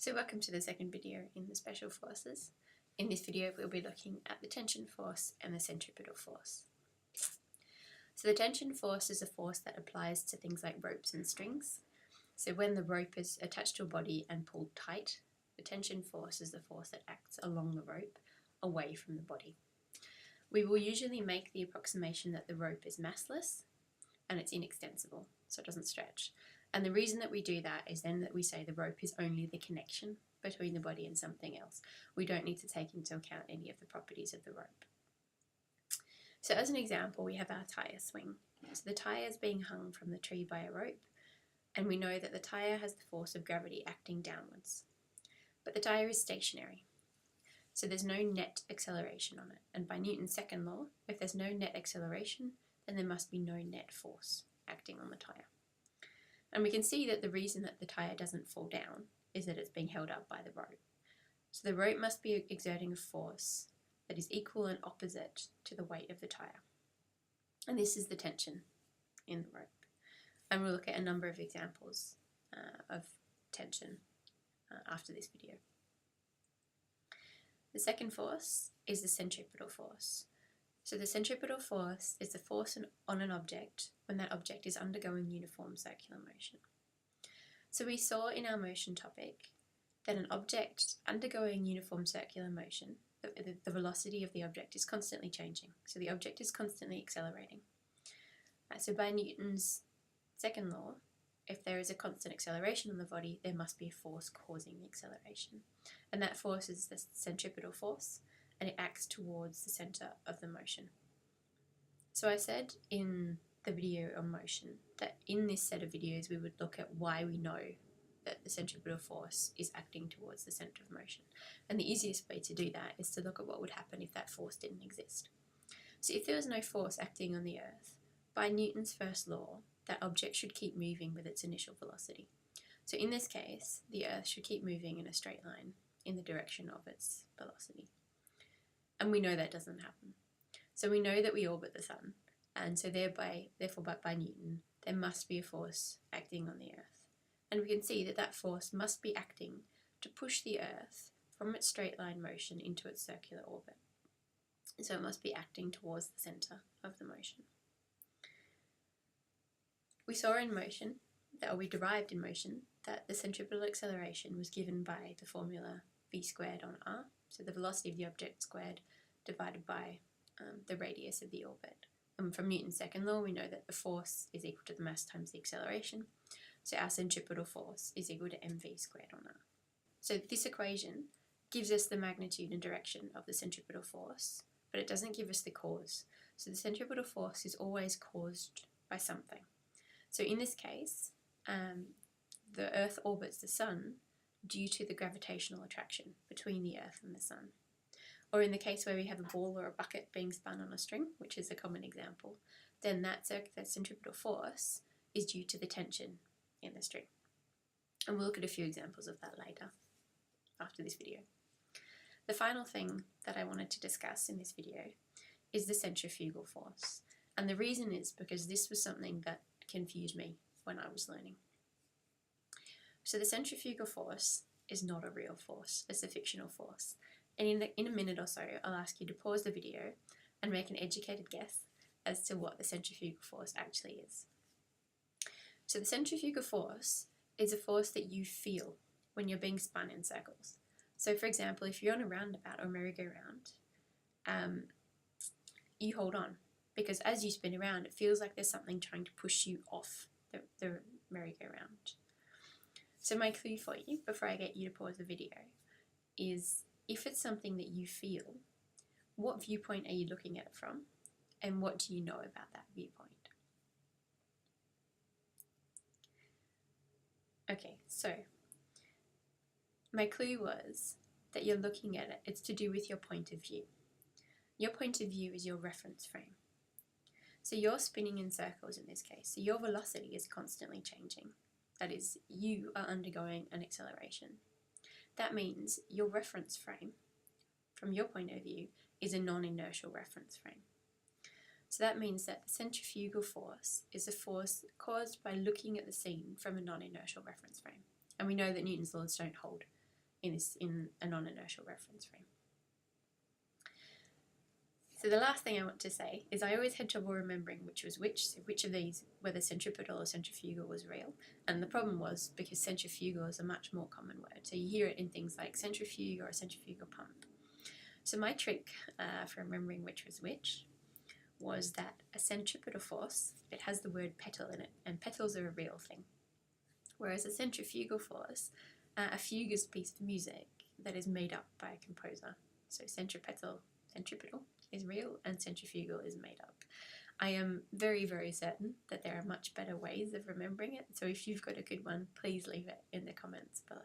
So welcome to the second video in the special forces. In this video we'll be looking at the tension force and the centripetal force. So the tension force is a force that applies to things like ropes and strings. So when the rope is attached to a body and pulled tight, the tension force is the force that acts along the rope away from the body. We will usually make the approximation that the rope is massless and it's inextensible, so it doesn't stretch. And the reason that we do that is then that we say the rope is only the connection between the body and something else. We don't need to take into account any of the properties of the rope. So as an example, we have our tyre swing. So the tyre is being hung from the tree by a rope, and we know that the tyre has the force of gravity acting downwards. But the tyre is stationary, so there's no net acceleration on it. And by Newton's second law, if there's no net acceleration, then there must be no net force acting on the tyre. And we can see that the reason that the tyre doesn't fall down is that it's being held up by the rope. So the rope must be exerting a force that is equal and opposite to the weight of the tyre. And this is the tension in the rope. And we'll look at a number of examples of tension after this video. The second force is the centripetal force. So the centripetal force is the force on an object when that object is undergoing uniform circular motion. So we saw in our motion topic that an object undergoing uniform circular motion, the velocity of the object is constantly changing. So the object is constantly accelerating. So by Newton's second law, if there is a constant acceleration on the body, there must be a force causing the acceleration. And that force is the centripetal force, and it acts towards the centre of the motion. So I said in the video on motion that in this set of videos we would look at why we know that the centripetal force is acting towards the centre of motion. And the easiest way to do that is to look at what would happen if that force didn't exist. So if there was no force acting on the Earth, by Newton's first law, that object should keep moving with its initial velocity. So in this case, the Earth should keep moving in a straight line in the direction of its velocity. And we know that doesn't happen. So we know that we orbit the Sun, and so therefore by Newton, there must be a force acting on the Earth. And we can see that that force must be acting to push the Earth from its straight line motion into its circular orbit. So it must be acting towards the centre of the motion. We saw in motion, or we derived in motion, that the centripetal acceleration was given by the formula v squared on r, so the velocity of the object squared divided by the radius of the orbit. And from Newton's second law, we know that the force is equal to the mass times the acceleration, so our centripetal force is equal to mv squared on r. So this equation gives us the magnitude and direction of the centripetal force, but it doesn't give us the cause. So the centripetal force is always caused by something. So in this case, the Earth orbits the Sun due to the gravitational attraction between the Earth and the Sun. Or in the case where we have a ball or a bucket being spun on a string, which is a common example, then that centripetal force is due to the tension in the string. And we'll look at a few examples of that later, after this video. The final thing that I wanted to discuss in this video is the centrifugal force. And the reason is because this was something that confused me when I was learning. So the centrifugal force is not a real force, it's a fictional force. And in a minute or so, I'll ask you to pause the video and make an educated guess as to what the centrifugal force actually is. So the centrifugal force is a force that you feel when you're being spun in circles. So for example, if you're on a roundabout or merry-go-round, you hold on, because as you spin around, it feels like there's something trying to push you off the merry-go-round. So my clue for you, before I get you to pause the video, is if it's something that you feel, what viewpoint are you looking at it from, and what do you know about that viewpoint? Okay, so my clue was that you're looking at it, it's to do with your point of view. Your point of view is your reference frame. So you're spinning in circles in this case, so your velocity is constantly changing. That is, you are undergoing an acceleration. That means your reference frame, from your point of view, is a non-inertial reference frame. So that means that the centrifugal force is a force caused by looking at the scene from a non-inertial reference frame. And we know that Newton's laws don't hold. in a non-inertial reference frame. So the last thing I want to say is I always had trouble remembering which was which, so which of these, whether centripetal or centrifugal, was real. And the problem was because centrifugal is a much more common word. So you hear it in things like centrifuge or a centrifugal pump. So my trick for remembering which was which was that a centripetal force, it has the word petal in it, and petals are a real thing. Whereas a centrifugal force, a fugue is a piece of music that is made up by a composer. So centripetal is real and centrifugal is made up. I am very, very certain that there are much better ways of remembering it, so if you've got a good one, please leave it in the comments below.